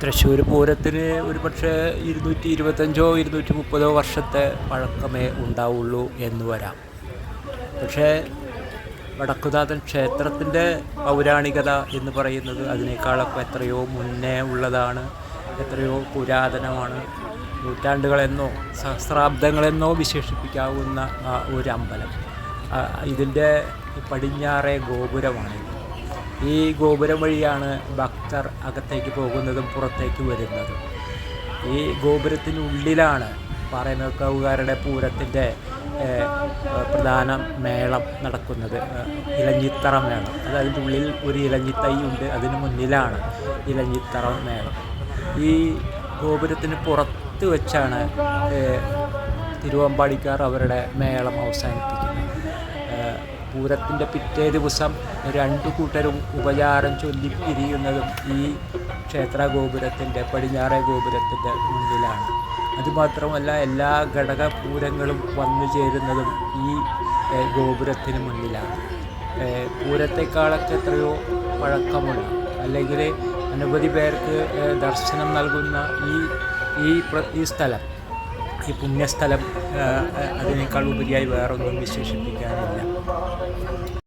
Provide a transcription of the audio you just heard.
തൃശ്ശൂർ പൂരത്തിന് ഒരു പക്ഷേ 225 230 വർഷത്തെ പഴക്കമേ ഉണ്ടാവുള്ളൂ എന്ന് വരാം. പക്ഷേ വടക്കുംനാഥൻ ക്ഷേത്രത്തിൻ്റെ പൗരാണികത എന്ന് പറയുന്നത് അതിനേക്കാളൊക്കെ എത്രയോ മുന്നേ ഉള്ളതാണ്, എത്രയോ പുരാതനമാണ്. നൂറ്റാണ്ടുകളെന്നോ സഹസ്രാബ്ദങ്ങളെന്നോ വിശേഷിപ്പിക്കാവുന്ന ഒരു അമ്പലം. ഇതിൻ്റെ പടിഞ്ഞാറേ ഗോപുരമാണിത്. ഈ ഗോപുരം വഴിയാണ് ഭക്തർ അകത്തേക്ക് പോകുന്നതും പുറത്തേക്ക് വരുന്നതും. ഈ ഗോപുരത്തിനുള്ളിലാണ് പാറമേക്കാവുകാരുടെ പൂരത്തിൻ്റെ പ്രധാന മേളം നടക്കുന്നത്, ഇലഞ്ഞിത്തറ മേളം. അത് അതിൻ്റെ ഉള്ളിൽ ഒരു ഇലഞ്ഞിത്തൈ ഉണ്ട്, അതിന് മുന്നിലാണ് ഇലഞ്ഞിത്തറ മേളം. ഈ ഗോപുരത്തിന് പുറത്ത് വെച്ചാണ് തിരുവമ്പാടിക്കാർ അവരുടെ മേളം അവസാനിപ്പിക്കുന്നത്. പൂരത്തിൻ്റെ പിറ്റേ ദിവസം രണ്ടു കൂട്ടരും ഉപചാരം ചൊല്ലി പിരിയുന്നതും ഈ ക്ഷേത്ര ഗോപുരത്തിൻ്റെ പടിഞ്ഞാറേ ഗോപുരത്തിൻ്റെ മുന്നിലാണ്. അതുമാത്രമല്ല, എല്ലാ ഘടകപൂരങ്ങളും വന്നു ചേരുന്നതും ഈ ഗോപുരത്തിന് മുന്നിലാണ്. പൂരത്തെക്കാളൊക്കെ എത്രയോ പഴക്കമുള്ള, അല്ലെങ്കിൽ അനവധി പേർക്ക് ദർശനം നൽകുന്ന ഈ സ്ഥലം, ഈ പുണ്യസ്ഥലം അതിനേക്കാൾ ഉപരിയായി വേറൊന്നും വിശേഷിപ്പിക്കാനില്ല.